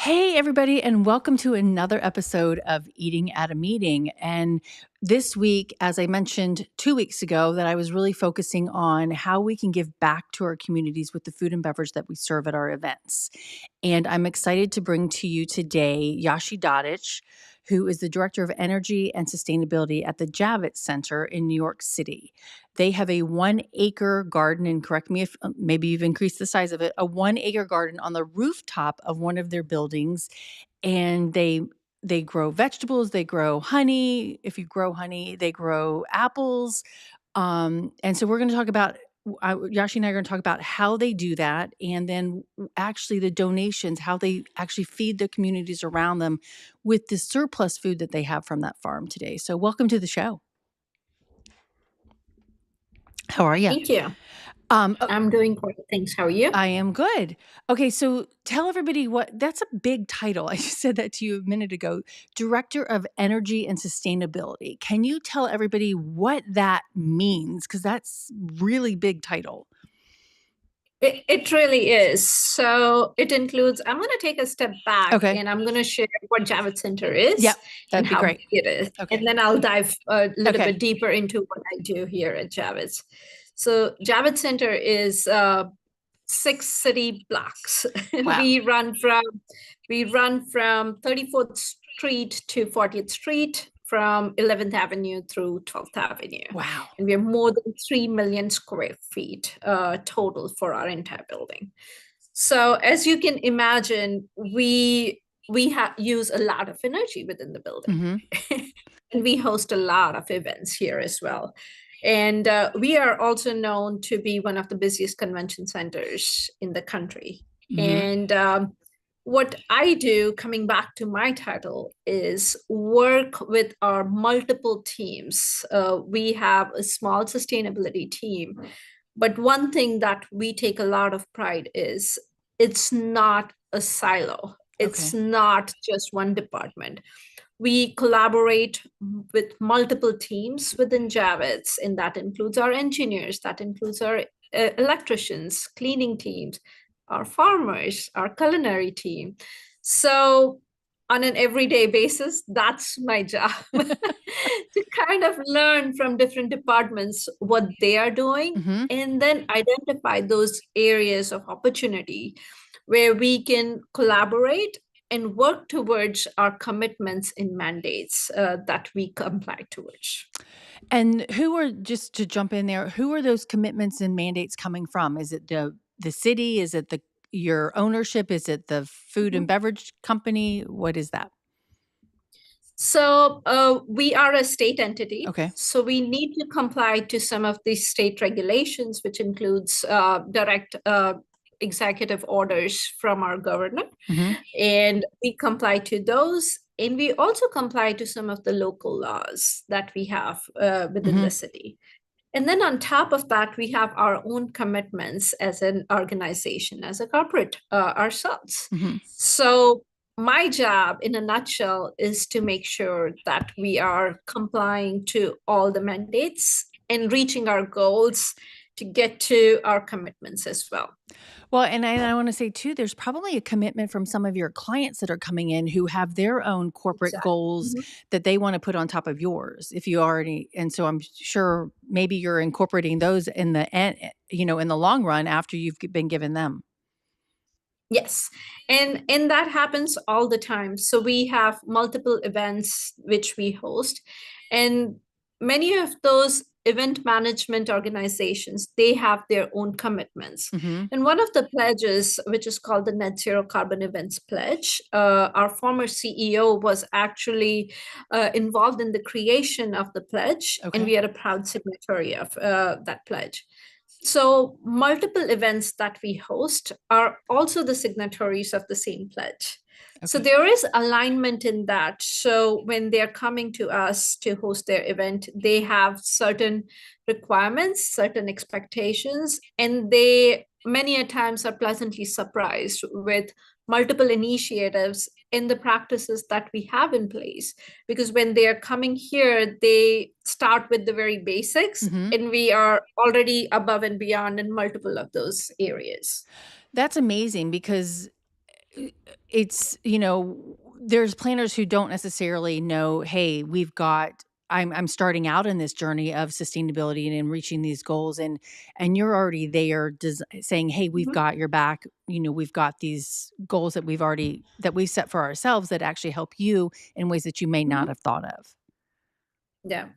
Hey, everybody, and welcome to another episode of Eating at a Meeting. And this week, as I mentioned 2 weeks ago, that I was really focusing on how we can give back to our communities with the food and beverage that we serve at our events. And I'm excited to bring to you today Yashi Dodich, who is the Director of Energy and Sustainability at the Javits Center in New York City. They have a 1 acre garden, and correct me if maybe you've increased the size of it, a 1 acre garden on the rooftop of one of their buildings. And they grow vegetables, they grow honey. If you grow honey, they grow apples. And so we're going to talk about Yashi and I are going to talk about how they do that, and then actually the donations, how they actually feed the communities around them with the surplus food that they have from that farm today. So welcome to the show. How are you? Thank you. Um, I'm doing great. Thanks. How are you? I am good. Okay, so tell everybody that's a big title. I just said that to you a minute ago. Director of Energy and Sustainability. Can you tell everybody what that means? Because that's really big title. It really is. So it includes, I'm going to take a step back Okay. and I'm going to share what Javits Center is Yep. and That'd be how great. big it is. Okay. And then I'll dive a little Okay. bit deeper into what I do here at Javits. So Javits Center is 6 city blocks. Wow. we run from 34th Street to 40th Street, from 11th Avenue through 12th Avenue. Wow. And we are more than 3 million square feet total for our entire building. So as you can imagine, we use a lot of energy within the building. Mm-hmm. And we host a lot of events here as well. And we are also known to be one of the busiest convention centers in the country. Mm-hmm. And what I do, coming back to my title, is work with our multiple teams. We have a small sustainability team, but one thing that we take a lot of pride is it's not a silo. It's Okay. not just one department. We collaborate with multiple teams within Javits, and that includes our engineers, that includes our electricians, cleaning teams, our farmers, our culinary team. So on an everyday basis, that's my job to kind of learn from different departments what they are doing, Mm-hmm. and then identify those areas of opportunity where we can collaborate and work towards our commitments and mandates that we comply towards. And just to jump in there, who are those commitments and mandates coming from? Is it the city? Is it your ownership? Is it the food and beverage company? What is that? So we are a state entity. Okay. So we need to comply to some of the state regulations, which includes direct executive orders from our governor. Mm-hmm. And we comply to those. And we also comply to some of the local laws that we have within Mm-hmm. the city. And then on top of that, we have our own commitments as an organization, as a corporate ourselves. Mm-hmm. So my job in a nutshell is to make sure that we are complying to all the mandates and reaching our goals to get to our commitments as well. Well, and I want to say too, there's probably a commitment from some of your clients that are coming in who have their own corporate Exactly. goals that they want to put on top of yours. If you already, and so I'm sure maybe you're incorporating those in the end, in the long run after you've been given them. Yes, and that happens all the time. So we have multiple events which we host, and many of those event management organizations, they have their own commitments. Mm-hmm. And one of the pledges, which is called the Net Zero Carbon Events Pledge, our former CEO was actually involved in the creation of the pledge, and we Okay. are a proud signatory of that pledge. So multiple events that we host are also the signatories of the same pledge. So Okay. there is alignment in that. So when they're coming to us to host their event, they have certain requirements, certain expectations, and they many a times are pleasantly surprised with multiple initiatives in the practices that we have in place. Because when they are coming here, they start with the very basics, Mm-hmm. and we are already above and beyond in multiple of those areas. That's amazing because it's, there's planners who don't necessarily know, "Hey, I'm starting out in this journey of sustainability and in reaching these goals," and you're already there saying, "Hey, we've Mhm. got your back. We've got these goals that we've set for ourselves that actually help you in ways that you may not Mhm. have thought of." Yeah.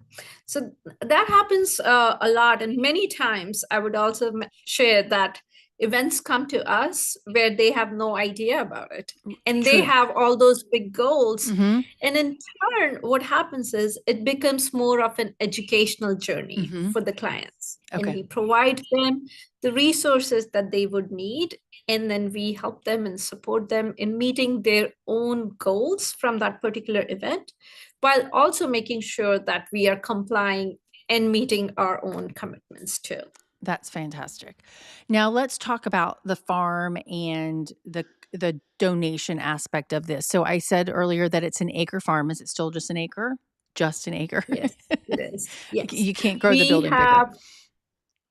So that happens a lot. And many times I would also share that events come to us where they have no idea about it. And they True. have all those big goals. Mhm. And in turn, what happens is it becomes more of an educational journey Mhm. for the clients. And Okay. we provide them the resources that they would need. And then we help them and support them in meeting their own goals from that particular event, while also making sure that we are complying and meeting our own commitments too. That's fantastic. Now let's talk about the farm and the donation aspect of this. So I said earlier that it's an acre farm. Is it still just an acre? Just an acre? Yes, it is. Yes. You can't grow the We building bigger. have,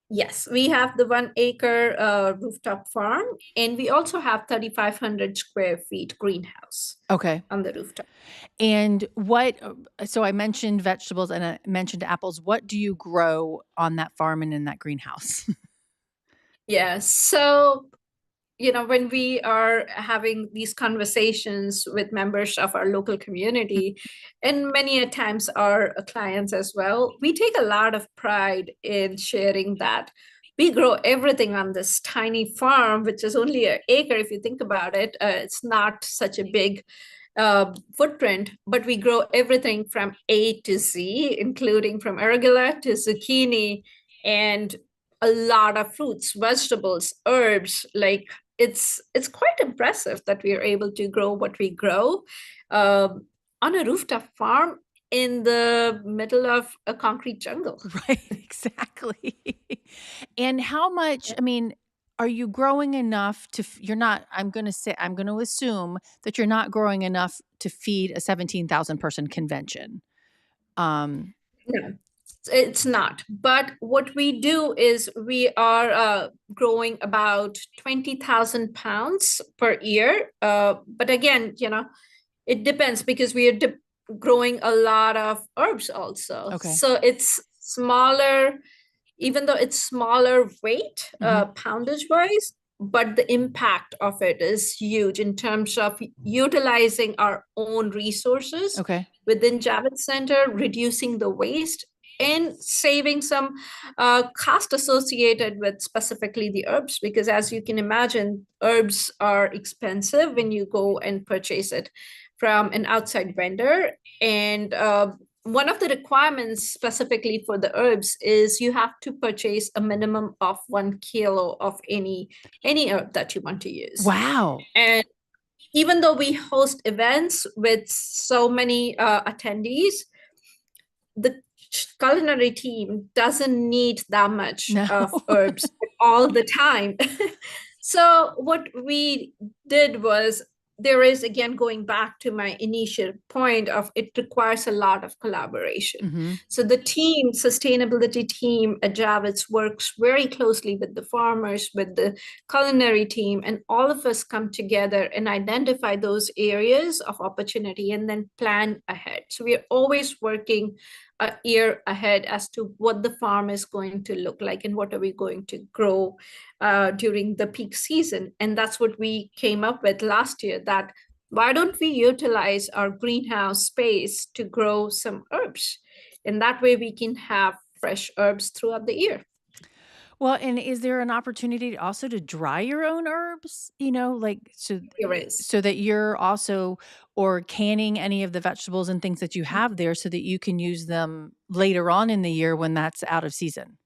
yes, we have the 1 acre rooftop farm, and we also have 3,500 square feet greenhouse Okay. on the rooftop. And so I mentioned vegetables and I mentioned apples. What do you grow on that farm and in that greenhouse? Yes. So when we are having these conversations with members of our local community, and many a times our clients as well, we take a lot of pride in sharing that we grow everything on this tiny farm, which is only an acre. If you think about it, it's not such a big footprint, but we grow everything from A to Z, including from arugula to zucchini and a lot of fruits, vegetables, herbs. Like it's quite impressive that we are able to grow what we grow um, on a rooftop farm in the middle of a concrete jungle. Right, exactly. And how much, I mean, are you growing enough you're not, I'm going to assume that you're not growing enough to feed a 17,000 person convention. Um, No, it's not. But what we do is we are growing about 20,000 pounds per year. But again, it depends because we are growing a lot of herbs also. okay. So it's smaller, even though it's smaller weight, Mhm. poundage wise, but the impact of it is huge in terms of utilizing our own resources Okay. within Javits Center, reducing the waste and saving some cost associated with specifically the herbs, because as you can imagine, herbs are expensive when you go and purchase it from an outside vendor. And one of the requirements specifically for the herbs is you have to purchase a minimum of 1 kilo of any herb that you want to use. Wow. And even though we host events with so many attendees, the culinary team doesn't need that much No. of herbs all the time. So what we did was, there is, again, going back to my initial point of, it requires a lot of collaboration. Mhm. So the sustainability team at Javits works very closely with the farmers, with the culinary team, and all of us come together and identify those areas of opportunity and then plan ahead. So we are always working a year ahead as to what the farm is going to look like and what are we going to grow during the peak season. And that's what we came up with last year, that why don't we utilize our greenhouse space to grow some herbs? And that way we can have fresh herbs throughout the year. Well, and is there an opportunity also to dry your own herbs? Like There is. so that you're also or canning any of the vegetables and things that you have there so that you can use them later on in the year when that's out of season.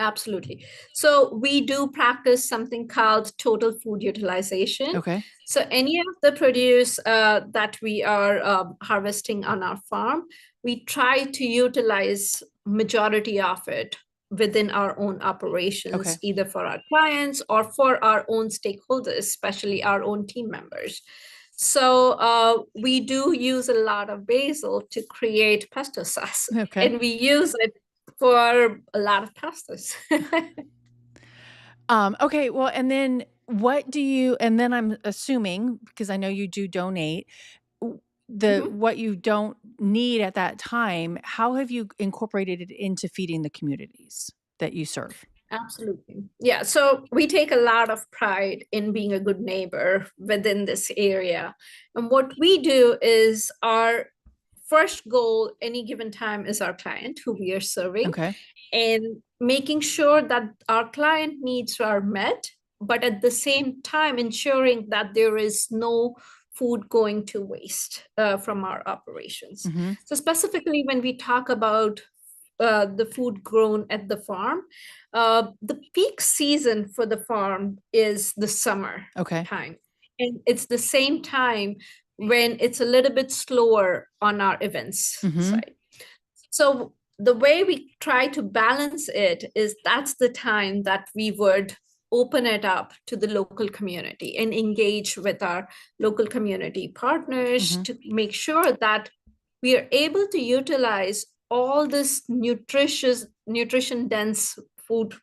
Absolutely. So we do practice something called total food utilization. Okay. So any of the produce that we are harvesting on our farm, we try to utilize majority of it within our own operations, Okay. either for our clients or for our own stakeholders, especially our own team members. So we do use a lot of basil to create pesto sauce, Okay. and we use it for a lot of pastas. Okay, well, and then what do you, and then I'm assuming, because I know you do donate, Mhm. what you don't need at that time, how have you incorporated it into feeding the communities that you serve? Absolutely. Yeah. So we take a lot of pride in being a good neighbor within this area. And what we do is our first goal any given time is our client who we are serving, Okay. and making sure that our client needs are met, but at the same time ensuring that there is no food going to waste from our operations. Mhm. So specifically when we talk about the food grown at the farm, the peak season for the farm is the summer Okay. time. And it's the same time when it's a little bit slower on our events Mhm. side. So the way we try to balance it is that's the time that we would open it up to the local community and engage with our local community partners Mhm. to make sure that we are able to utilize all this nutrition dense food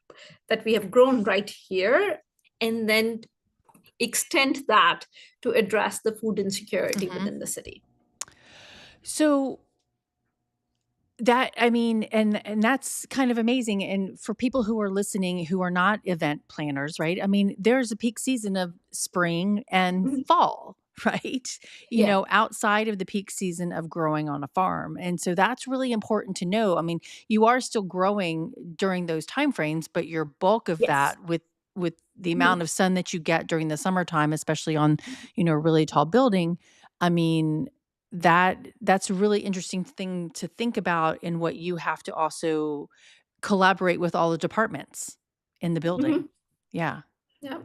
that we have grown right here, and then extend that to address the food insecurity Mhm. within the city. So that, I mean, and that's kind of amazing, and for people who are listening who are not event planners, right? I mean, there's a peak season of spring and Mhm. fall, right? Yeah. Outside of the peak season of growing on a farm. And so that's really important to know. I mean, you are still growing during those timeframes, but your bulk of Yes. that with the amount Mhm. of sun that you get during the summertime, especially on, a really tall building, I mean, that's a really interesting thing to think about in what you have to also collaborate with all the departments in the building. Mhm. Yeah. Yeah.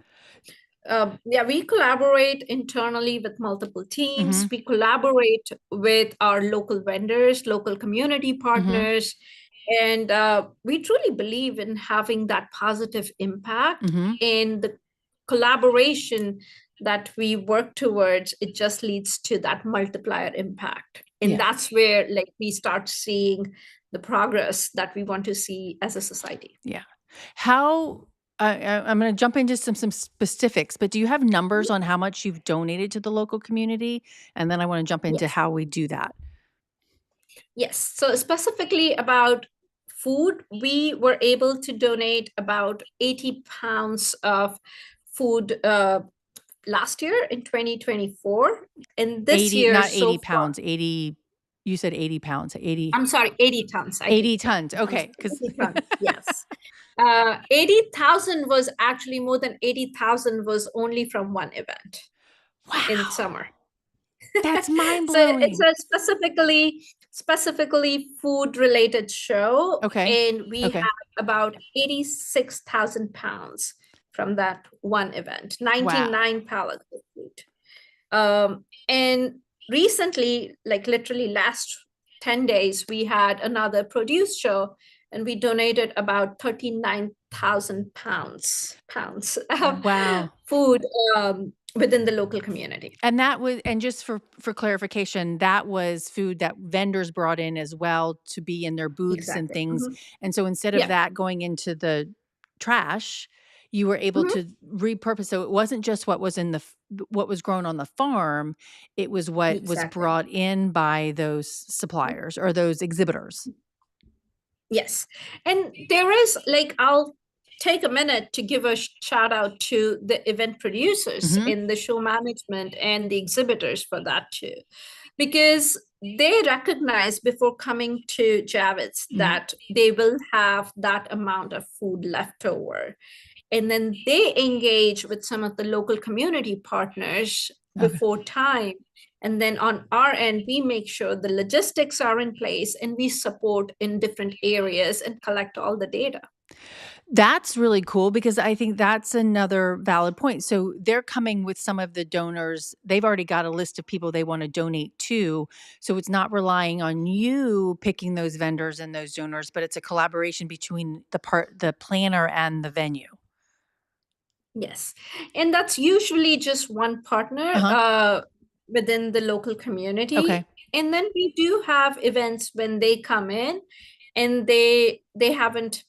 Yeah, we collaborate internally with multiple teams. Mhm. We collaborate with our local vendors, local community Mhm. partners, and we truly believe in having that positive impact. Mhm. In the collaboration that we work towards, it just leads to that multiplier impact. And Yeah. that's where like we start seeing the progress that we want to see as a society. Yeah. How I'm gonna jump into some specifics, but do you have numbers Mhm. on how much you've donated to the local community? And then I wanna jump into Yes. how we do that. Yes. So specifically about food, we were able to donate about 80 pounds of food last year in 2024. And this 80, year not so 80 far, pounds, 80, you said 80 pounds, 80, I'm sorry, 80 tons. I take 80 it back. tons. I'm Okay. sorry, Because 80 tons. Yes. 80,000 was actually more than 80,000 was only from one event in wow, summer. that's mind So it's blowing. a specifically food related show, Okay. and we Okay. have about 86,000 pounds from that one event, Wow. 99 pallets of food. And recently, like literally last 10 days, we had another produce show, and we donated about 39,000 pounds of Wow. food within the local community. And that was, and just for clarification, that was food that vendors brought in as well to be in their booths and Exactly. things. Mhm. And so instead of Yeah. that going into the trash, you were able Mhm. to repurpose. So it wasn't just what was in what was grown on the farm, it was what was Exactly. brought in by those suppliers or those exhibitors. Yes. And there is like, I'll take a minute to give a shout out to the event producers Mhm. in the show management and the exhibitors for that too, because they recognize before coming to Javits Mhm. that they will have that amount of food left over. And then they engage with some of the local community partners Okay. before time. And then on our end, we make sure the logistics are in place and we support in different areas and collect all the data. That's really cool because I think that's another valid point. So they're coming with some of the donors. They've already got a list of people they want to donate to. So it's not relying on you picking those vendors and those donors, but it's a collaboration between the planner and the venue. Yes. And that's usually just one partner Uh-huh. within the local Okay. community. And then we do have events when they come in and they haven't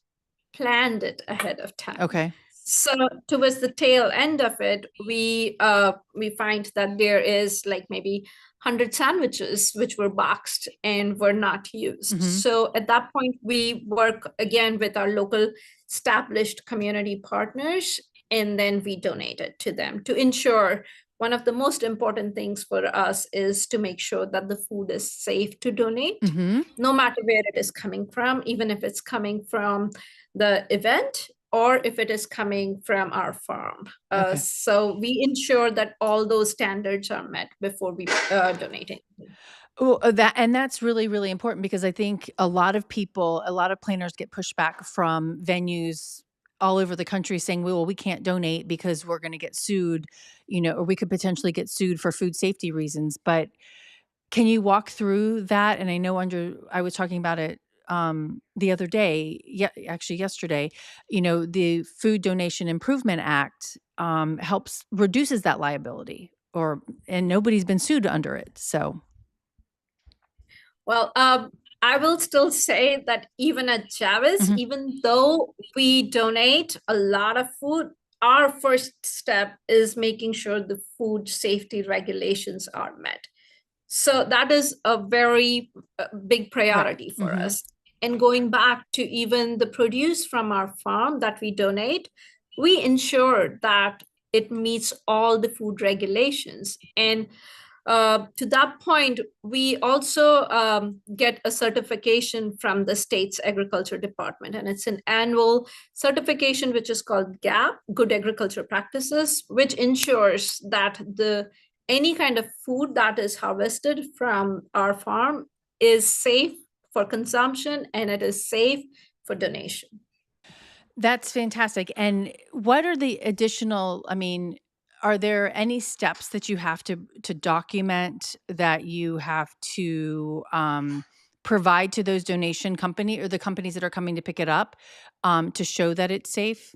planned it ahead of time. Okay. So towards the tail end of it, we find that there is like maybe 100 sandwiches which were boxed and were not used. Hmm. So at that point, we work again with our local established community partners, and then we donate it to them to ensure one of the most important things for us is to make sure that the food is safe to donate, Hmm. no matter where it is coming from, even if it's coming from the event or if it is coming from our farm. Okay. So we ensure that all those standards are met before we donate anything. Well, that's really, really important because I think a lot of people, a lot of planners get pushback from venues all over the country saying, "Well, we can't donate because we're going to get sued, or we could potentially get sued for food safety reasons." But can you walk through that? And I know I was talking about it the other day, yeah, actually yesterday. The Food Donation Improvement Act helps reduces that liability, and nobody's been sued under it. So. Well, I will still say that even at Javits, Mhm. even though we donate a lot of food, our first step is making sure the food safety regulations are met. So that is a very big Right. priority for Mhm. us. And going back to even the produce from our farm that we donate, we ensure that it meets all the food regulations. And to that point, we also get a certification from the state's agriculture department, and it's an annual certification which is called GAP, Good Agriculture Practices, which ensures that the any kind of food that is harvested from our farm is safe for consumption and it is safe for donation. That's fantastic. And what are the additional, are there any steps that you have to document that you have to provide to those donation company or the companies that are coming to pick it up to show that it's safe?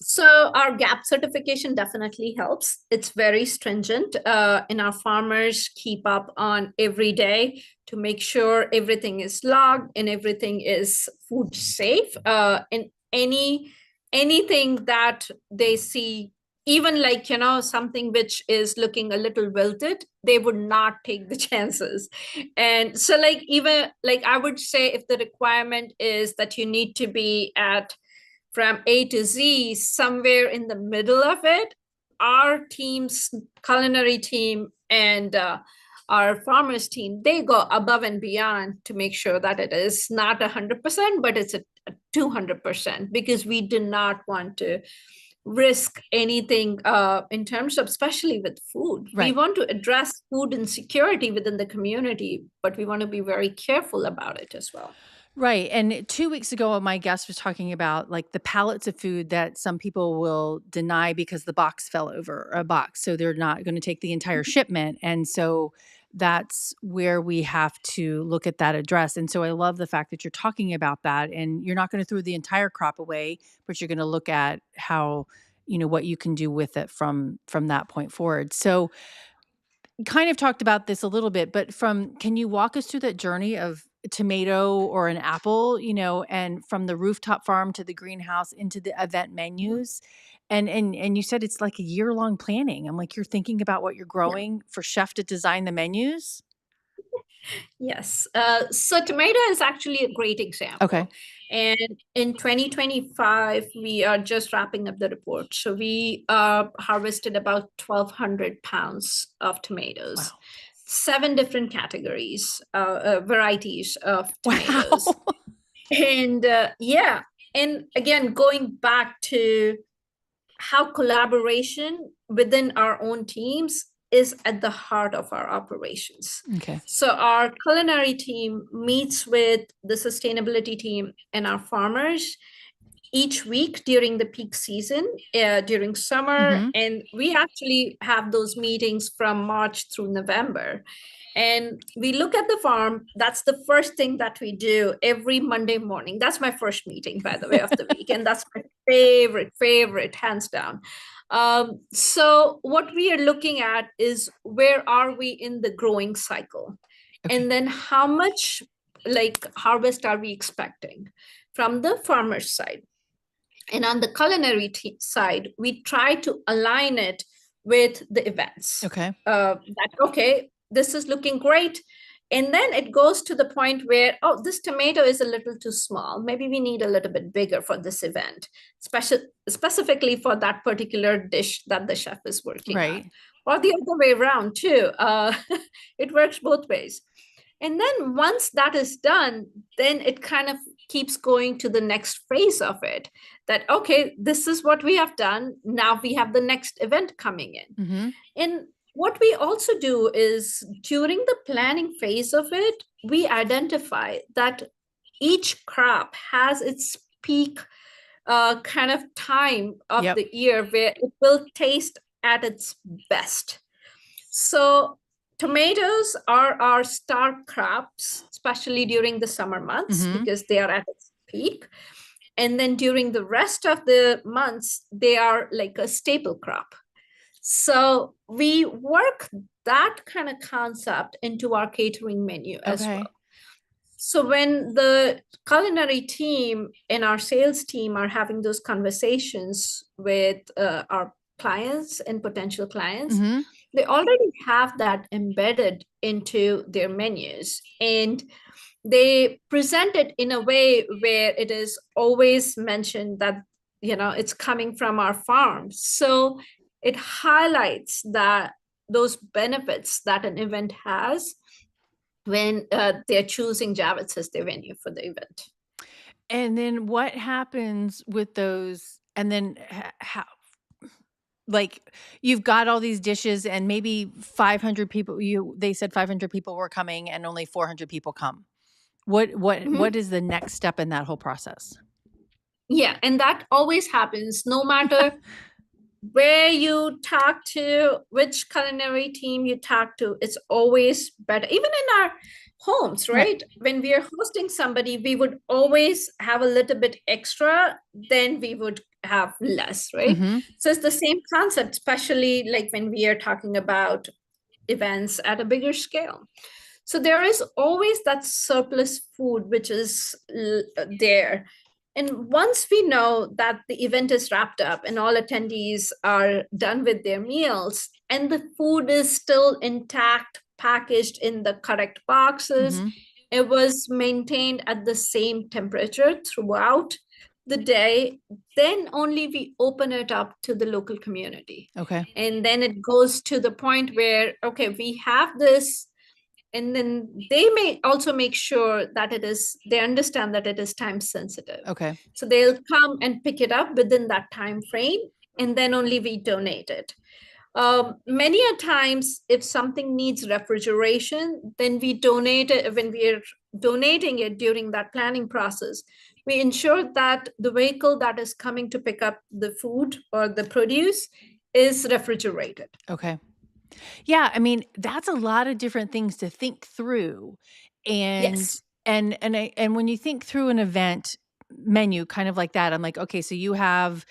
So our GAP certification definitely helps. It's very stringent, and our farmers keep up on every day to make sure everything is logged and everything is food safe. And anything that they see, even like something which is looking a little wilted, they would not take the chances. And so, like even like I would say, if the requirement is that you need to be at from A to Z, somewhere in the middle of it, our team's culinary team and our farmers team, they go above and beyond to make sure that it is not 100%, but it's a 200%, because we do not want to risk anything in terms of, especially with food. We Right. want to address food insecurity within the community, but we want to be very careful about it as well. Right. And 2 weeks ago, my guest was talking about like the pallets of food that some people will deny because the box fell over a box. So they're not going to take the entire shipment. And so that's where we have to look at that address. And so I love the fact that you're talking about that and you're not going to throw the entire crop away, but you're going to look at how, what you can do with it from that point forward. So kind of talked about this a little bit, but can you walk us through that journey of a tomato or an apple, and from the rooftop farm to the greenhouse into the event menus? And you said it's like a year-long planning. I'm like, you're thinking about what you're Yeah. growing for chef to design the menus? Yes. So tomato is actually a great Okay. example. And in 2025, we are just wrapping up the report. So we harvested about 1,200 pounds of tomatoes, Wow. 7 different categories, varieties of tomatoes. Wow. And yeah, and again, going back to how collaboration within our own teams is at the heart of our operations. Okay. So, our culinary team meets with the sustainability team and our farmers each week during the peak season, during summer. Mhm. And we actually have those meetings from March through November. And we look at the farm. That's the first thing that we do every Monday morning. That's my first meeting, by the way, of the week. And that's my favorite, hands down. So, what we are looking at is where are we in the growing cycle? Okay. And then how much like harvest are we expecting from the farmer's side? And on the culinary side, we try to align it with the events. Okay. Okay, this is looking great. And then it goes to the point where, oh, this tomato is a little too small. Maybe we need a little bit bigger for this event, specifically for that particular dish that the chef is working on. Right. Or the other way around, too. It works both ways. And then once that is done, then it kind of keeps going to the next phase of it. That, okay, this is what we have done. Now we have the next event coming in. Mm-hmm. And what we also do is during the planning phase of it, we identify that each crop has its peak kind of time of Yep. the year where it will taste at its best. So tomatoes are our star crops, especially during the summer months, Mm-hmm. because they are at its peak. And then during the rest of the months, they are like a staple crop. So we work that kind of concept into our catering menu as Okay. well. So when the culinary team and our sales team are having those conversations with our clients and potential clients, Mm-hmm. they already have that embedded into their menus, and they present it in a way where it is always mentioned that it's coming from our farm. So it highlights that those benefits that an event has when they're choosing Javits as their venue for the event. And then what happens with those? And then how? Like, you've got all these dishes, and maybe 500 people. They said 500 people were coming, and only 400 people come. What Mhm. is the next step in that whole process? Yeah, and that always happens no matter where you talk to, which culinary team you talk to. It's always better, even in our homes, Right. right? When we are hosting somebody, we would always have a little bit extra than we would have less, right? Mm-hmm. So it's the same concept, especially like when we are talking about events at a bigger scale. So there is always that surplus food which is there. And once we know that the event is wrapped up and all attendees are done with their meals and the food is still intact, packaged in the correct boxes, Mm-hmm. it was maintained at the same temperature throughout the day, then only we open it up to the local community. Okay. And then it goes to the point where, okay, we have this, and then they may also make sure that they understand that it is time sensitive. Okay. So they'll come and pick it up within that time frame, and then only we donate it. Many a times, if something needs refrigeration, then we donate it. When we're donating it during that planning process, we ensure that the vehicle that is coming to pick up the food or the produce is refrigerated. Okay. Yeah, I mean, that's a lot of different things to think through. And Yes. and when you think through an event menu kind of like that, I'm like, okay, so you have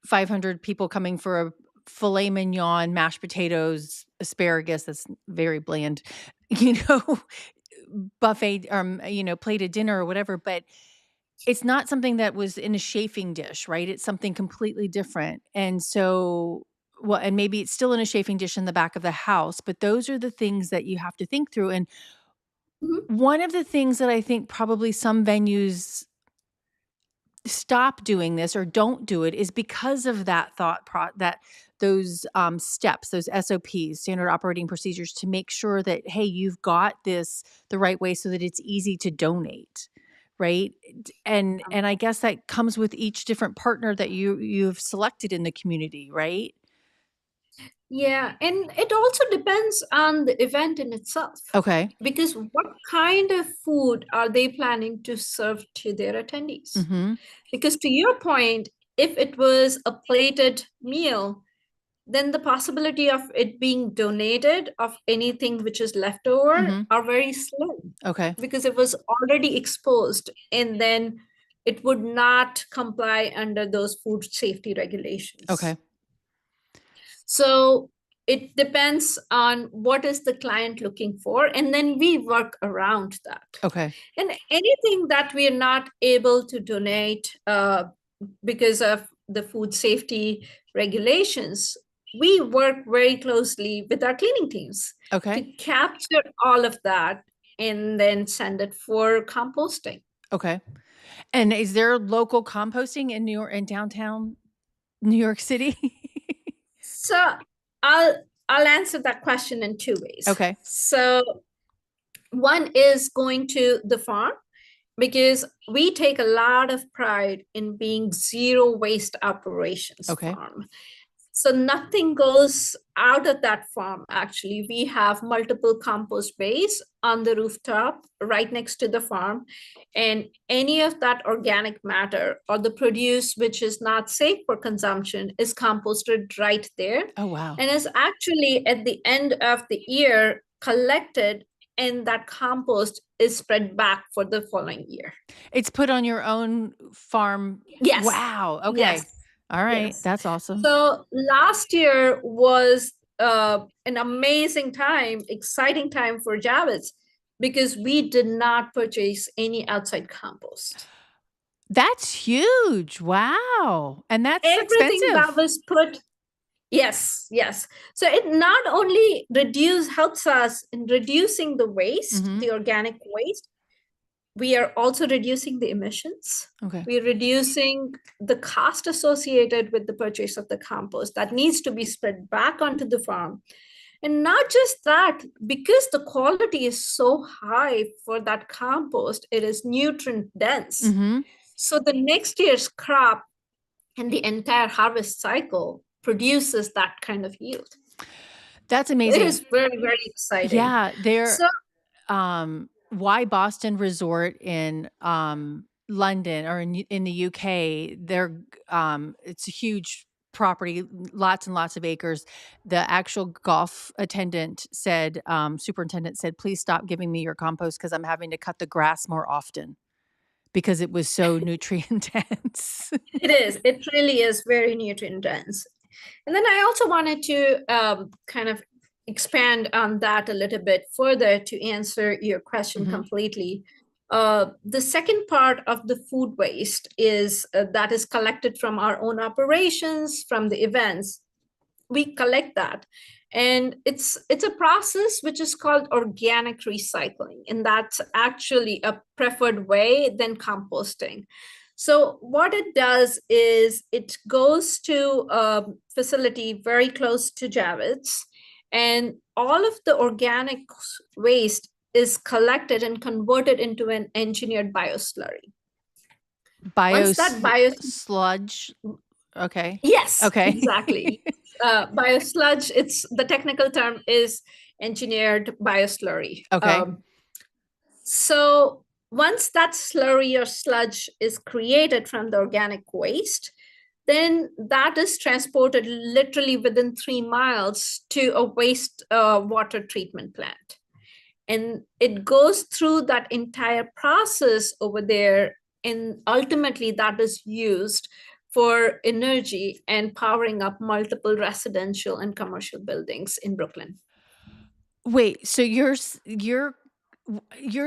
500 people coming for a filet mignon, mashed potatoes, asparagus, that's very bland, you know, buffet, plated dinner or whatever, but it's not something that was in a chafing dish, right? It's something completely different. And so, well, and maybe it's still in a chafing dish in the back of the house, but those are the things that you have to think through. And Mhm. one of the things that I think probably some venues stop doing this or don't do it is because of that that those steps, those SOPs, standard operating procedures, to make sure that, hey, you've got this the right way so that it's easy to donate, right? And I guess that comes with each different partner that you've selected in the community, right? Yeah, and it also depends on the event in itself. Okay. Because what kind of food are they planning to serve to their attendees? Mm-hmm. Because to your point, if it was a plated meal, then the possibility of it being donated of anything which is left over Mm-hmm. are very slim Okay. because it was already exposed, and then it would not comply under those food safety regulations. Okay. So it depends on what is the client looking for, and then we work around that. Okay. And anything that we are not able to donate, because of the food safety regulations, we work very closely with our cleaning teams to Okay. capture all of that and then send it for composting. Okay. And is there local composting in New York in downtown New York City? So I'll I'll answer that question in two ways. Okay. So one is going to the farm because we take a lot of pride in being zero waste operations Okay. farm. So nothing goes out of that farm. Actually, we have multiple compost bays on the rooftop right next to the farm. And any of that organic matter or the produce which is not safe for consumption is composted right there Oh, wow. and is actually at the end of the year collected, and that compost is spread back for the following year. It's put on your own farm. Yes, Wow. yes, Okay. All right. yes. That's awesome. So last year was an amazing time, exciting time for Javits because we did not purchase any outside compost. That's huge. Wow. And that's Everything that expensive. was put, yes, yes. So it not only helps us in reducing the waste, Mhm. the organic waste, we are also reducing the emissions. Okay. We're reducing the cost associated with the purchase of the compost that needs to be spread back onto the farm. And not just that, because the quality is so high for that compost, it is nutrient dense. Mhm. So the next year's crop and the entire harvest cycle produces that kind of yield. That's It amazing. is very, very exciting. Yeah, there So, Why Boston Resort in, London or in the UK, it's a huge property, lots and lots of acres. The actual golf superintendent said, "Please stop giving me your compost because 'cause I'm having to cut the grass more often because it was so nutrient dense." it is. It really is very nutrient dense. And then I also wanted to kind of expand on that a little bit further to answer your question Mhm. completely. The second part of the food waste is that is collected from our own operations, from the events. We collect that, and it's a process which is called organic recycling, and that's actually a preferred way than composting. So what it does is it goes to a facility very close to Javits, and all of the organic waste is collected and converted into an engineered bioslurry. Once that bio Sludge? Okay. Yes, Okay. exactly. Biosludge, it's the technical term is engineered bioslurry. Okay. So once that slurry or sludge is created from the organic waste, then that is transported literally within 3 miles to a waste water treatment plant. And it goes through that entire process over there. And ultimately, that is used for energy and powering up multiple residential and commercial buildings in Brooklyn. Wait, so your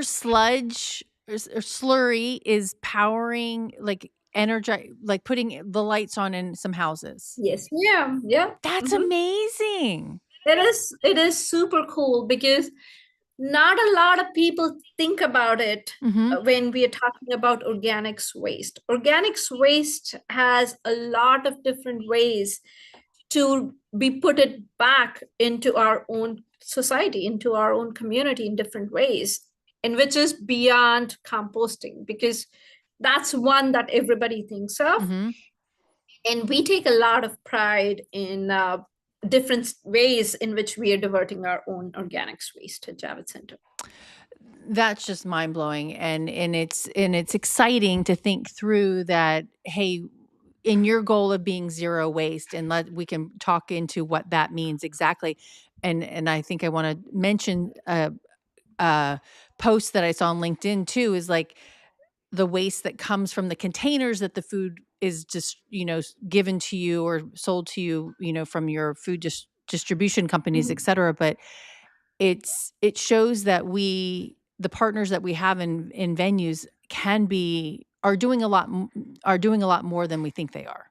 sludge or slurry is powering, like, putting the lights on in some houses? Yes, yeah, yeah. That's Mhm. amazing. It is super cool because not a lot of people think about it Mhm. when we are talking about organics waste. Organics waste has a lot of different ways to be put it back into our own society, into our own community in different ways, and which is beyond composting because that's one that everybody thinks of. Mhm. And we take a lot of pride in different ways in which we are diverting our own organics waste at Javits Center. That's just mind-blowing, and it's exciting to think through that, hey, in your goal of being zero waste, and we can talk into what that means exactly, and I think I wanna mention a post that I saw on LinkedIn too, is like the waste that comes from the containers that the food is just, given to you or sold to you, from your food distribution companies, et Mhm. cetera. But it shows that the partners that we have in venues can be are doing a lot more than we think they are.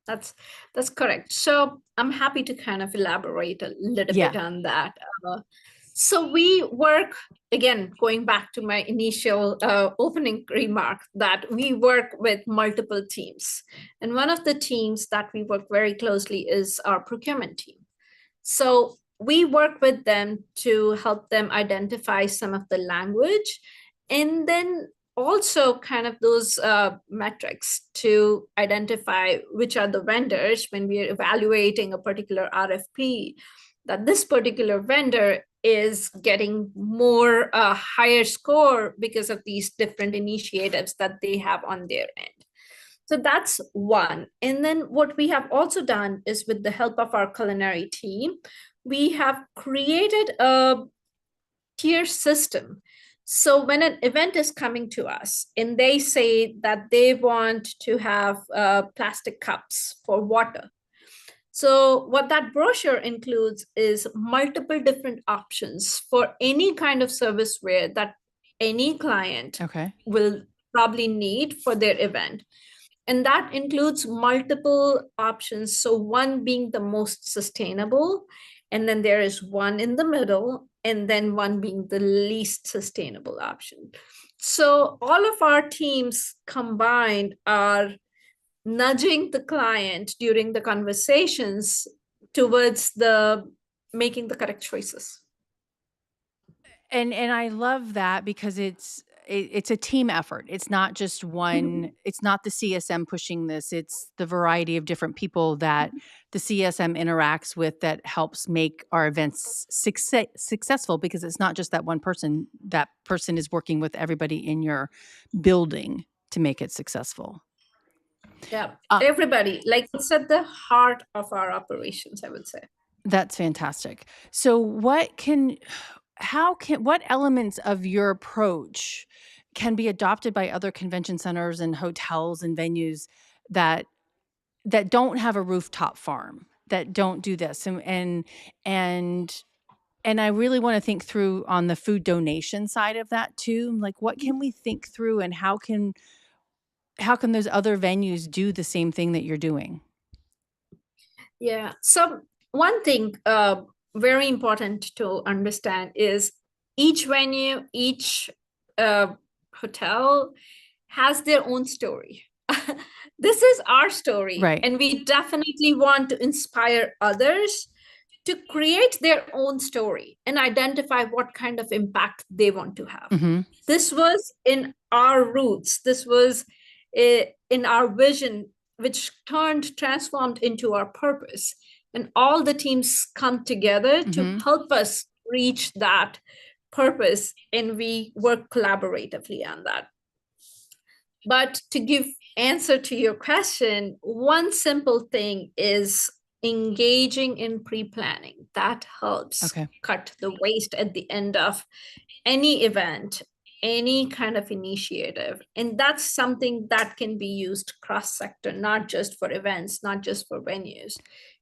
That's correct. So I'm happy to kind of elaborate a little Yeah. bit on that. So we work, again, going back to my initial opening remark, that we work with multiple teams. And one of the teams that we work very closely is our procurement team. So we work with them to help them identify some of the language, and then also kind of those metrics to identify which are the vendors when we are evaluating a particular RFP, that this particular vendor is getting more higher score because of these different initiatives that they have on their end. So that's one. And then what we have also done is, with the help of our culinary team, we have created a tier system. So when an event is coming to us and they say that they want to have plastic cups for water, so what that brochure includes is multiple different options for any kind of serviceware that any client will probably need for their event. And that includes multiple options. So one being the most sustainable, and then there is one in the middle, and then one being the least sustainable option. So all of our teams combined are nudging the client during the conversations towards the making the correct choices. And I love that because it's a team effort. It's not just one, it's not the CSM pushing this. It's the variety of different people that the CSM interacts with that helps make our events successful, because it's not just that one person. That person is working with everybody in your building to make it successful. Yeah, everybody, like, it's at the heart of our operations, I would say. That's fantastic. So what elements of your approach can be adopted by other convention centers and hotels and venues that don't have a rooftop farm, that don't do this? And and I really want to think through on the food donation side of that too. Like, what can we think through, and how can those other venues do the same thing that you're doing? Yeah. So one thing very important to understand is each venue, each hotel has their own story. This is our story, Right. and we definitely want to inspire others to create their own story and identify what kind of impact they want to have. Mm-hmm. This was in our roots. This was in our vision, which transformed into our purpose. And all the teams come together to help us reach that purpose, and we work collaboratively on that. But to give answer to your question, one simple thing is engaging in pre-planning. That helps cut the waste at the end of any event, any kind of initiative. And that's something that can be used cross-sector, not just for events, not just for venues.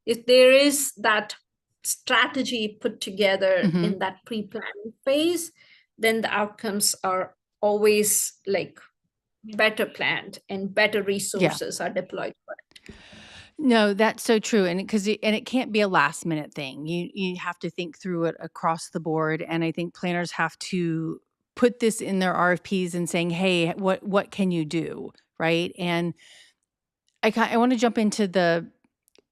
If there is that strategy put together in that pre-planning phase, then the outcomes are always like better planned and better resources are deployed for it. No, that's so true. And it can't be a last minute thing. You have to think through it across the board. And I think planners have to put this in their RFPs and saying, hey, what can you do? Right. And I want to jump into the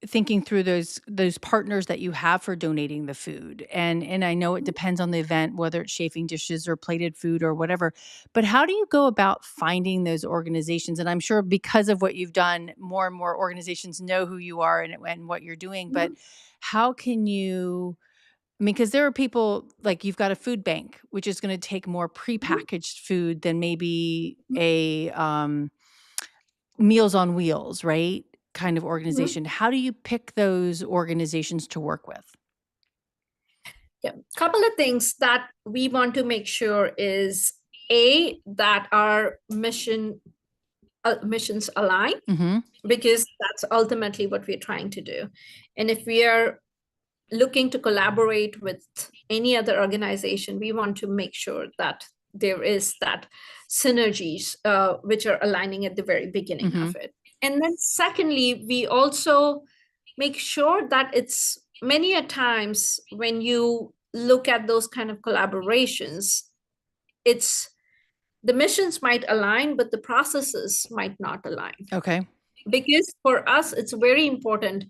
thinking through those partners that you have for donating the food. And I know it depends on the event, whether it's chafing dishes or plated food or whatever. But how do you go about finding those organizations? And I'm sure because of what you've done, more and more organizations know who you are and what you're doing. But how can you, I mean, because there are people, like, you've got a food bank, which is going to take more prepackaged food than maybe a Meals on Wheels, right? Kind of organization. How do you pick those organizations to work with? Yeah, couple of things that we want to make sure is that our missions align, because that's ultimately what we're trying to do. And if we are looking to collaborate with any other organization, we want to make sure that there is that synergies which are aligning at the very beginning Mm-hmm. of it. And then secondly, we also make sure that it's many a times when you look at those kind of collaborations, it's the missions might align, but the processes might not align. Okay. Because for us, it's very important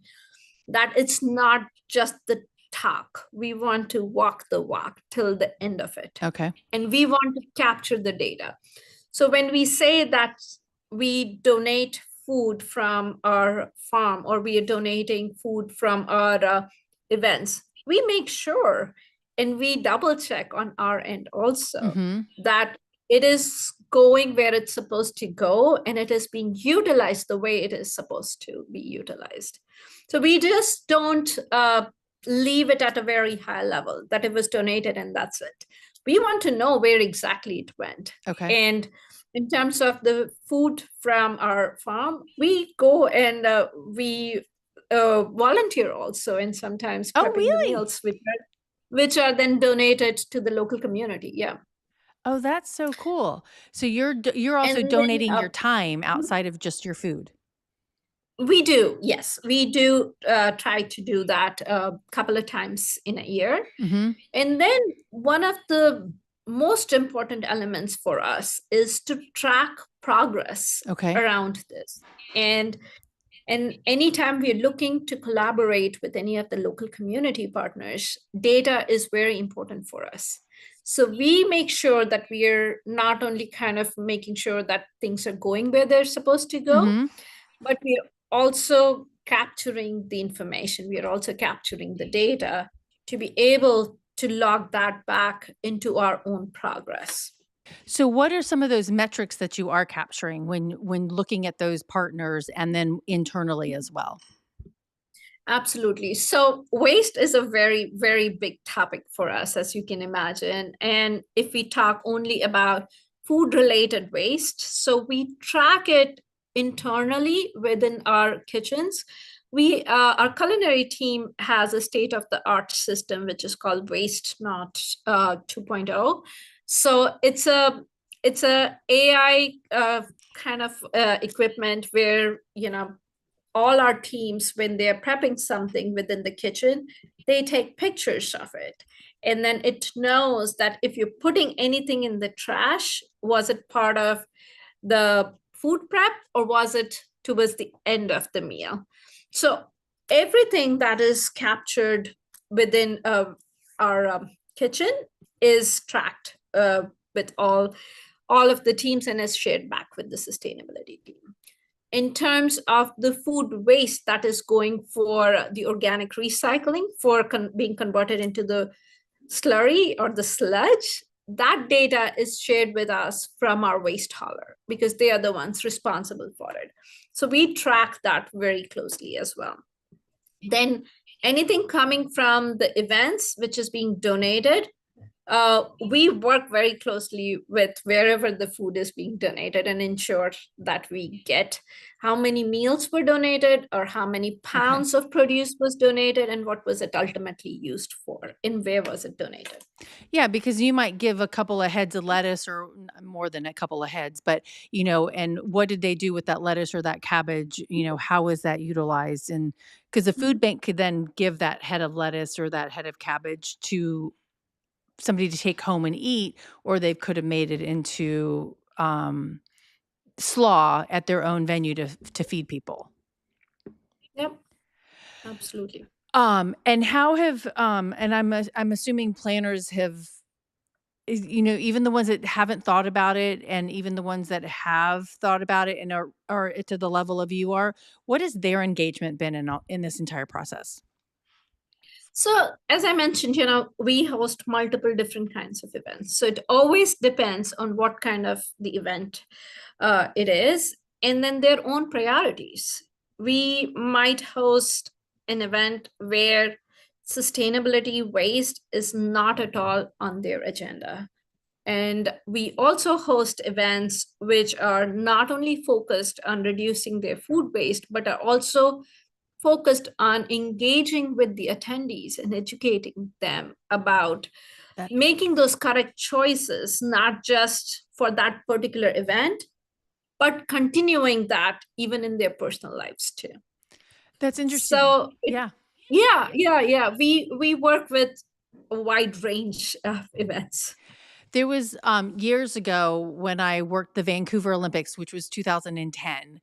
that it's not just the talk. We want to walk the walk till the end of it. Okay. And we want to capture the data. So when we say that we donate food from our farm or we are donating food from our events, we make sure and we double check on our end also Mm-hmm. that it is going where it's supposed to go and it is being utilized the way it is supposed to be utilized. So we just don't leave it at a very high level that it was donated and that's it. We want to know where exactly it went. Okay. And in terms of the food from our farm, we go and we volunteer also and sometimes Oh, prepping the really? meals which are then donated to the local community. Yeah. Oh, that's so cool. So you're And also then donating your time outside of just your food. we do, yes, we do try to do that a couple of times in a year. Mm-hmm. And then one of the most important elements for us is to track progress Okay. around this. And anytime we're looking to collaborate with any of the local community partners, data is very important for us. So we make sure that we're not only kind of making sure that things are going where they're supposed to go, Mm-hmm. but we're also capturing the information. We are also capturing the data to be able to log that back into our own progress. So what are some of those metrics that you are capturing when looking at those partners and then internally as well? Absolutely. So waste is a very, very big topic for us, as you can imagine. And if we talk only about food related waste, so we track it internally within our kitchens. Our culinary team has a state of the art system which is called Waste Not 2.0. So it's a AI kind of equipment where all our teams, when they're prepping something within the kitchen, they take pictures of it. And then it knows that if you're putting anything in the trash, was it part of the food prep or was it towards the end of the meal? So everything that is captured within our kitchen is tracked with all of the teams and is shared back with the sustainability team. In terms of the food waste that is going for the organic recycling for being converted into the slurry or the sludge, that data is shared with us from our waste hauler because they are the ones responsible for it. So we track that very closely as well. Then anything coming from the events which is being donated, we work very closely with wherever the food is being donated and ensure that we get how many meals were donated or how many pounds of produce was donated and what was it ultimately used for and where was it donated. Yeah, because you might give a couple of heads of lettuce or more than a couple of heads, but and what did they do with that lettuce or that cabbage? How was that utilized? And because the food bank could then give that head of lettuce or that head of cabbage to somebody to take home and eat, or they could have made it into slaw at their own venue to feed people. Yep, absolutely. And how have and I'm assuming planners have even the ones that haven't thought about it and even the ones that have thought about it and are to the level of you are, what has their engagement been in this entire process? So, as I mentioned, we host multiple different kinds of events. So it always depends on what kind of the event it is, and then their own priorities. We might host an event where sustainability waste is not at all on their agenda. And we also host events which are not only focused on reducing their food waste, but are also focused on engaging with the attendees and educating them about That making those correct choices, not just for that particular event, but continuing that even in their personal lives too. that's interesting. So Yeah. yeah. We work with a wide range of events. There was, years ago when I worked the Vancouver Olympics, which was 2010.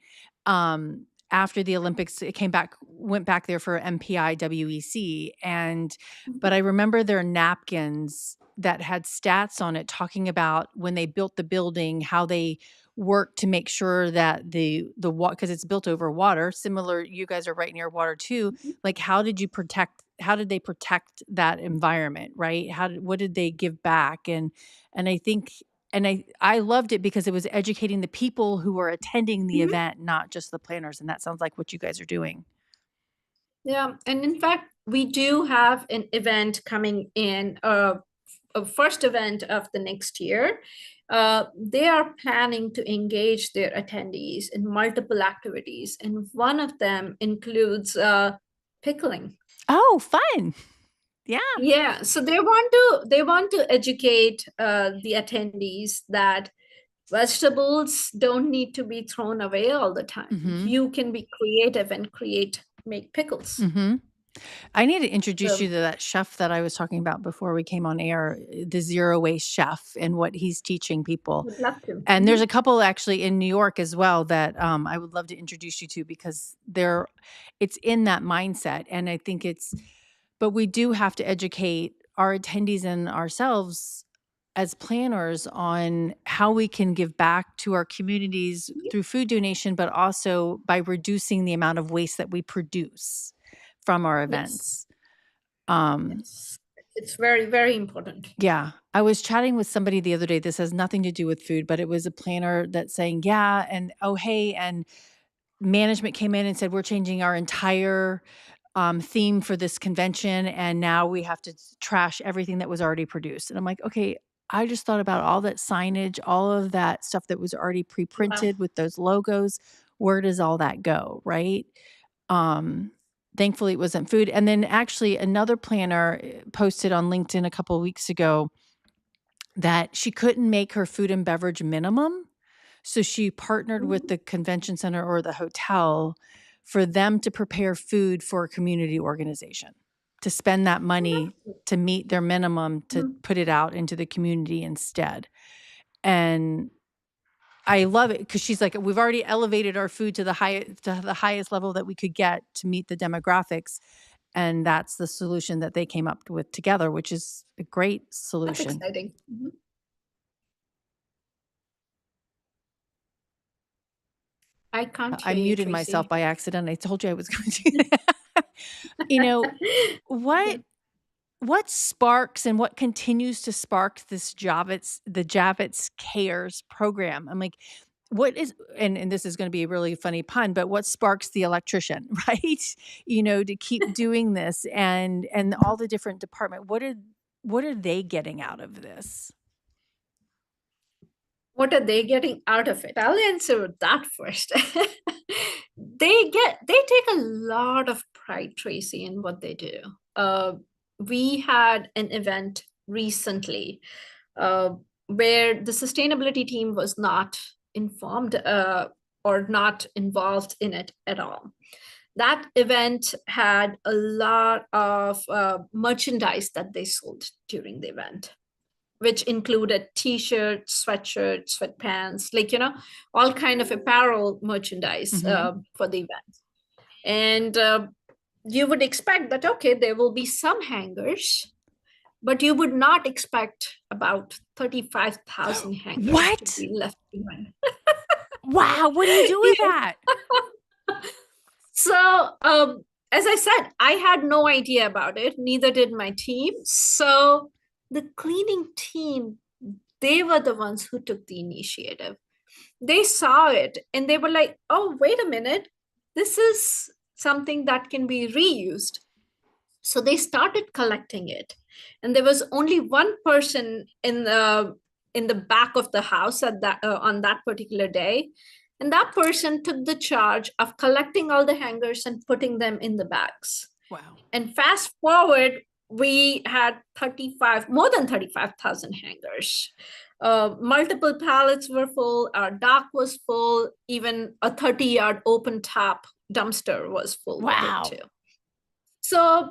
After the Olympics, it came back went back there for MPI WEC, and but I remember their napkins that had stats on it talking about when they built the building, how they worked to make sure that the water, because it's built over water, similar, you guys are right near water too. Like, how did they protect that environment, right? What did they give back? And I think and I loved it because it was educating the people who were attending the Mhm. event, not just the planners, and that sounds like what you guys are doing. Yeah, and in fact, we do have an event coming in, a first event of the next year. They are planning to engage their attendees in multiple activities, and one of them includes pickling. Oh, fun. Yeah. Yeah, so they want to educate the attendees that vegetables don't need to be thrown away all the time. Mhm. You can be creative and make pickles. Mhm. I need to introduce you So to that chef that I was talking about before we came on air, the zero waste chef and what he's teaching people. would love to. And there's Mhm. a couple actually in New York as well that, I would love to introduce you to because it's in that mindset, and I think it's but we do have to educate our attendees and ourselves as planners on how we can give back to our communities through food donation, but also by reducing the amount of waste that we produce from our Yes, events. Um, yes. It's very, very important. yeah, I was chatting with somebody the other day. This has nothing to do with food, but it was a planner that's saying, yeah, and oh, hey, and management came in and said, we're changing our entire theme for this convention. And now we have to trash everything that was already produced. And I'm like, okay, I just thought about all that signage, all of that stuff that was already Wow. pre-printed with those logos. Where does all that go? Right. Um, Thankfully it wasn't food. And then actually another planner posted on LinkedIn a couple of weeks ago that she couldn't make her food and beverage minimum. So she partnered with Mhm. the convention center or the hotel for them to prepare food for a community organization, to spend that money to meet their minimum to Mhm. put it out into the community instead. And I love it because she's like, we've already elevated our food to the highest level that we could get to meet the demographics. And that's the solution that they came up with together, which is a great That's solution. exciting. Mhm. I can't I hear you, muted myself Tracy. by accident. I told you I was going to do that. You know, Yeah. what what sparks and what continues to spark the Javits Cares program? I'm like, what is and this is going to be a really funny pun, but what sparks the electrician, right? To keep doing this and all the different department. What are they getting out of this? What are they getting out of it? I'll answer that first. They take a lot of pride, Tracy, in what they do. We had an event recently uh, where the sustainability team was not informed or not involved in it at all. That event had a lot of merchandise that they sold during the event, which included t-shirts, sweatshirts, sweatpants, all kind of apparel merchandise Mhm. for the event. And you would expect that, okay, there will be some hangers, but you would not expect about 35,000 hangers to What? be left behind. Wow, what do you do with Yeah. that? So, as I said, I had no idea about it, neither did my team. So, the cleaning team, they were the ones who took the initiative. They saw it and they were like, oh, wait a minute, this is something that can be reused. So they started collecting it. And there was only one person in the back of the house at that on that particular day. And that person took the charge of collecting all the hangers and putting them in the bags. Wow. And fast forward, we had more than 35,000 hangers. Multiple pallets were full, our dock was full, even a 30-yard open top dumpster was full with it Wow. too. So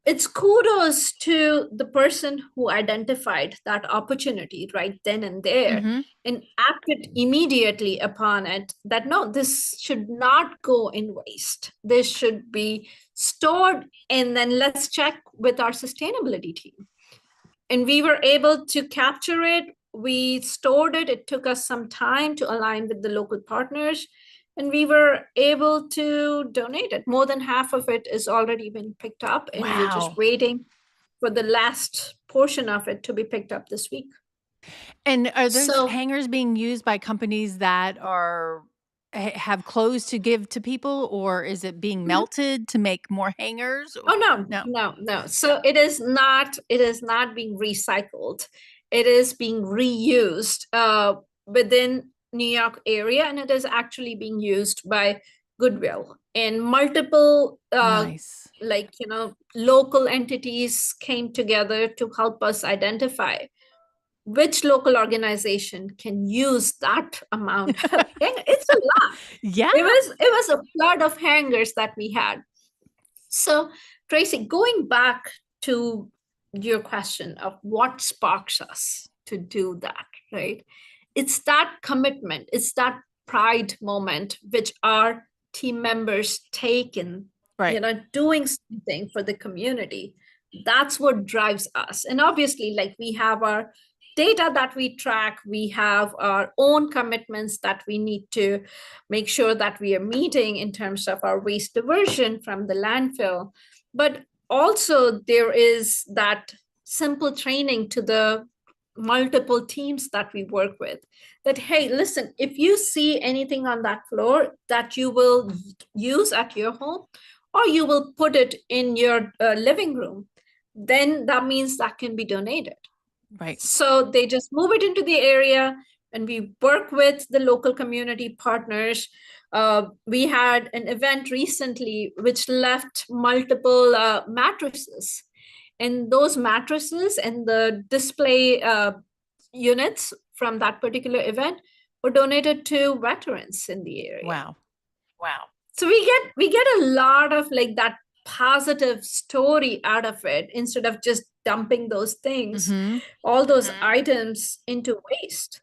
it's kudos to the person who identified that opportunity right then and there and acted immediately upon it, that no, this should not go in waste. This should be stored, and then let's check with our sustainability team. And we were able to capture it. We stored it. It took us some time to align with the local partners, and we were able to donate it. More than half of it is already been picked up, and we're just waiting for the last portion of it to be picked up this week. And are those hangers being used by companies that are have clothes to give to people, or is it being melted to make more hangers? Oh no. So it is not being recycled. It is being reused within New York area, and it is actually being used by Goodwill and multiple Nice. Local entities came together to help us identify which local organization can use that amount of it's a lot. Yeah. It was a flood of hangers that we had. So Tracy, going back to your question of what sparks us to do that, right? It's that commitment, it's that pride moment which our team members take in, doing something for the community. That's what drives us. And obviously, like, we have our data that we track, we have our own commitments that we need to make sure that we are meeting in terms of our waste diversion from the landfill. But also there is that simple training to the multiple teams that we work with, that, hey, listen, if you see anything on that floor that you will use at your home, or you will put it in your living room, then that means that can be donated. Right. So they just move it into the area, and we work with the local community partners. We had an event recently which left multiple mattresses, and those mattresses and the display units from that particular event were donated to veterans in the area. Wow. So we get a lot of like that positive story out of it, instead of just dumping those things, all those items into waste.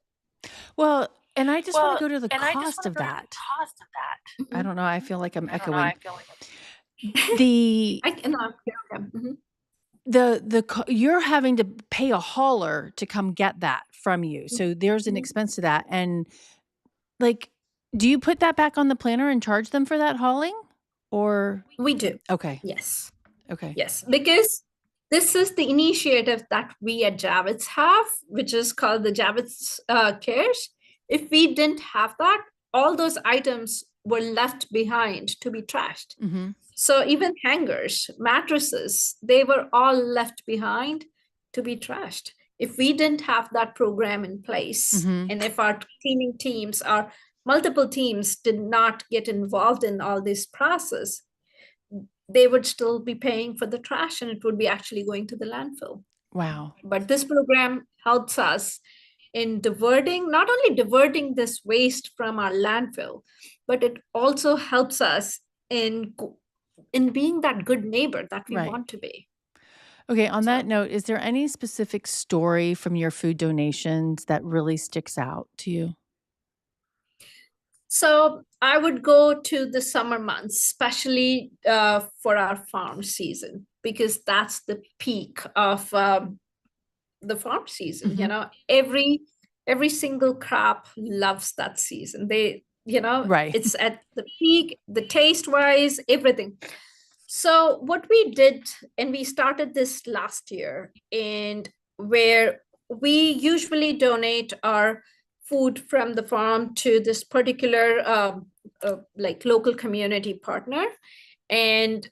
Well, and I just want to go to the cost of that. I don't know. I feel like I'm echoing. You're having to pay a hauler to come get that from you. So there's an expense to that. And like, do you put that back on the planner and charge them for that hauling? Or we do. Okay. Yes. Okay. Yes, because this is the initiative that we at Javits have, which is called the Javits Cares. If we didn't have that, all those items were left behind to be trashed. So even hangers, mattresses, they were all left behind to be trashed. If we didn't have that program in place, and if our cleaning teams, our multiple teams did not get involved in all this process, they would still be paying for the trash, and it would be actually going to the landfill. Wow. But this program helps us in not only diverting this waste from our landfill, but it also helps us in being that good neighbor that we want to be. Okay, on that note, is there any specific story from your food donations that really sticks out to you? So I would go to the summer months, especially for our farm season, because that's the peak of the farm season. Every single crop loves that season. It's at the peak, the taste wise, everything. So what we did, and we started this last year, and where we usually donate our food from the farm to this particular local community partner. And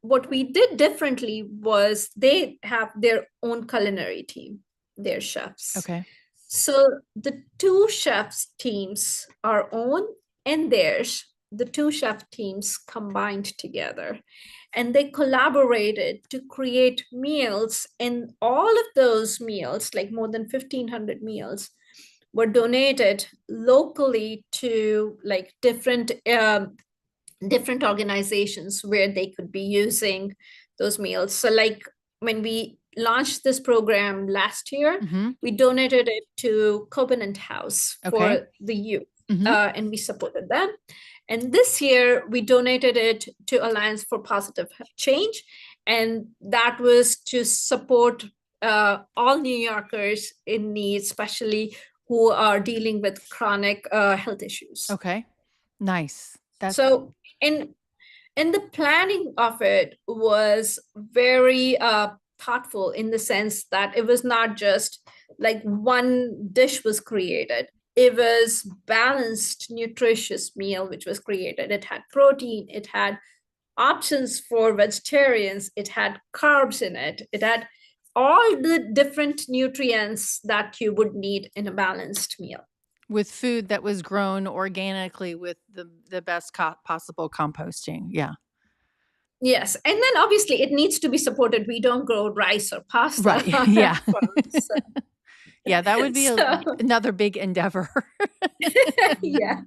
what we did differently was they have their own culinary team, their chefs. Okay. So the two chefs teams are own, and theirs, the two chef teams combined together, and they collaborated to create meals. And all of those meals, like more than 1,500 meals, were donated locally to like different organizations where they could be using those meals. So like when we launched this program last year, we donated it to Covenant House Okay. for the youth, and we supported them. And this year we donated it to Alliance for Positive Change, and that was to support all New Yorkers in need, especially who are dealing with chronic health issues. Okay. Nice. That's So in the planning of it was very thoughtful, in the sense that it was not just like one dish was created. It was balanced, nutritious meal which was created. It had protein, it had options for vegetarians, it had carbs in it, it had all the different nutrients that you would need in a balanced meal. with food that was grown organically with the best possible composting. Yeah. Yes, and then obviously it needs to be supported. We don't grow rice or pasta Right. on Yeah. our farms. Yeah, that would be So, another big endeavor. yeah.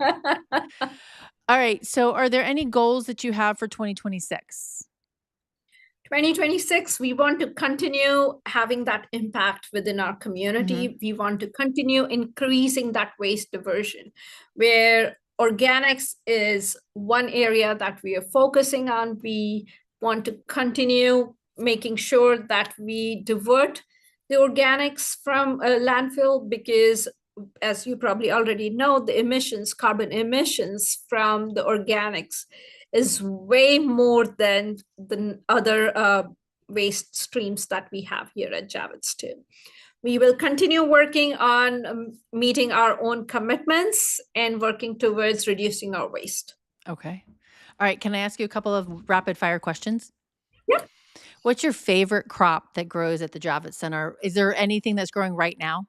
All right. So, are there any goals that you have for 2026? 2026, we want to continue having that impact within our community. We want to continue increasing that waste diversion, where organics is one area that we are focusing on. We want to continue making sure that we divert the organics from a landfill, because as you probably already know, the emissions, carbon emissions from the organics is way more than the other waste streams that we have here at Javits too. We will continue working on meeting our own commitments and working towards reducing our waste. Okay. All right. Can I ask you a couple of rapid fire questions? Yeah. What's your favorite crop that grows at the Javits Center? Is there anything that's growing right now?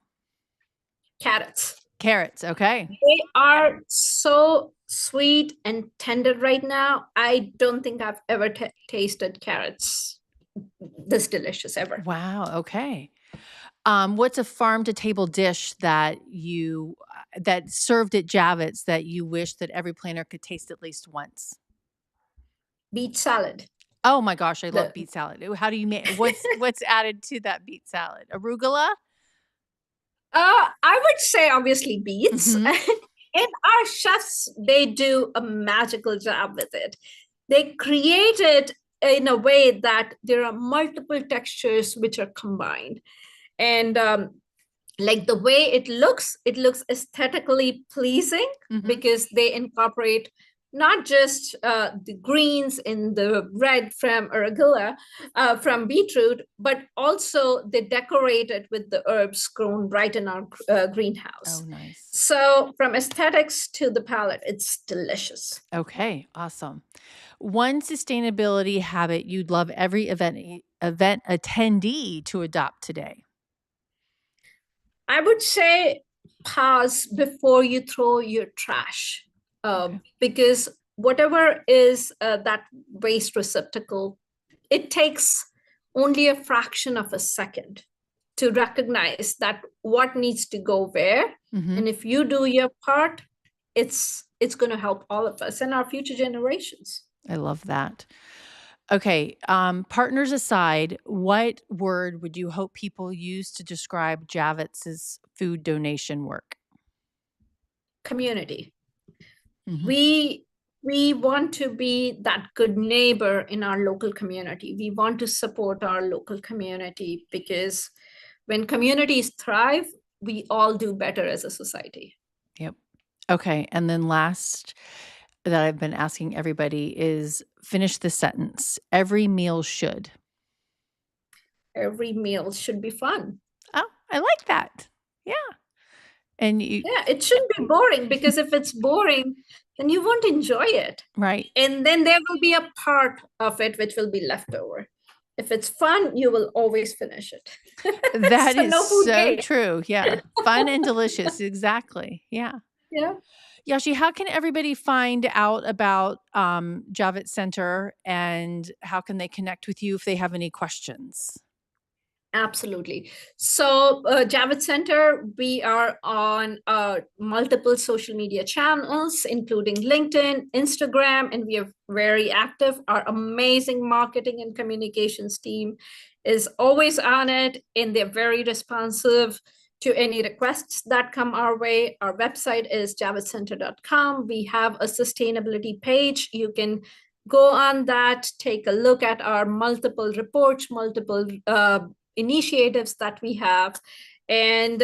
Carrots. Carrots. Okay. They are so sweet and tender right now. I don't think I've ever tasted carrots this delicious ever. Wow. Okay. What's a farm to table dish that you that served at Javits that you wish that every planner could taste at least once? Beet salad. Oh my gosh, I love The beet salad. How do you make what's added to that beet salad? Arugula? I would say obviously beets. Mhm. And our chefs, they do a magical job with it. They create it in a way that there are multiple textures which are combined. And like the way it looks aesthetically pleasing, because they incorporate not just the greens in the red from arugula, from beetroot, but also they decorate it with the herbs grown right in our greenhouse. Oh, nice. So from aesthetics to the palate, it's delicious. Okay, awesome. One sustainability habit you'd love every event attendee to adopt today. I would say pause before you throw your trash, Okay. because whatever is that waste receptacle, it takes only a fraction of a second to recognize that what needs to go where. And if you do your part, it's going to help all of us and our future generations. I love that. Okay, partners aside, what word would you hope people use to describe Javits's food donation work? Community. Mhm. We want to be that good neighbor in our local community. We want to support our local community, because when communities thrive, we all do better as a society. Yep. Okay, and then last that I've been asking everybody is finish the sentence. Every meal should. Every meal should be fun. Oh, I like that. Yeah. And you Yeah, it shouldn't be boring, because if it's boring, then you won't enjoy it. right. And then there will be a part of it which will be left over. If it's fun, you will always finish it. That So is no food so waste. true. Yeah. Fun and delicious. Exactly. Yeah. Yeah. Yashi, how can everybody find out about Javits Center, and how can they connect with you if they have any questions? Absolutely. So, Javits Center, we are on multiple social media channels, including LinkedIn, Instagram, and we are very active. Our amazing marketing and communications team is always on it, and they're very responsive to any requests that come our way. Our website is javitscenter.com. We have a sustainability page. You can go on that, take a look at our multiple reports, multiple initiatives that we have. And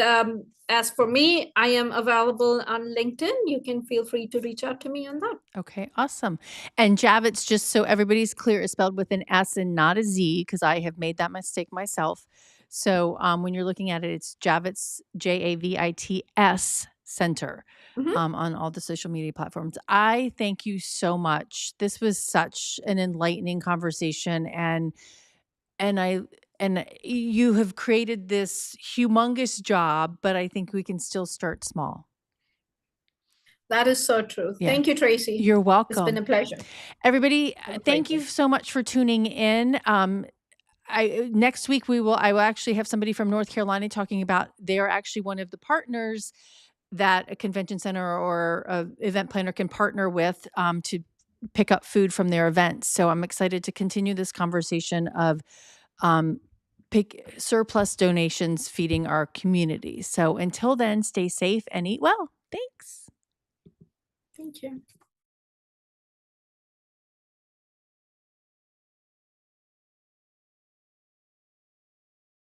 as for me, I am available on LinkedIn. You can feel free to reach out to me on that. Okay, awesome. And Javits, just so everybody's clear, is spelled with an S and not a Z, because I have made that mistake myself. So when you're looking at it, it's Javits, Javits Center, Mhm. on all the social media platforms. I thank you so much. This was such an enlightening conversation, and I and you have created this humongous job, but I think we can still start small. That is so true. Yeah. Thank you, Tracy. You're It's been welcome. a pleasure. Everybody, Have a great thank you day. so much for tuning in. I next week I will actually have somebody from North Carolina talking about, they are actually one of the partners that a convention center or a event planner can partner with, to pick up food from their events. So I'm excited to continue this conversation of um, pick surplus donations feeding our community. So until then, stay safe and eat well. Thanks. Thank you.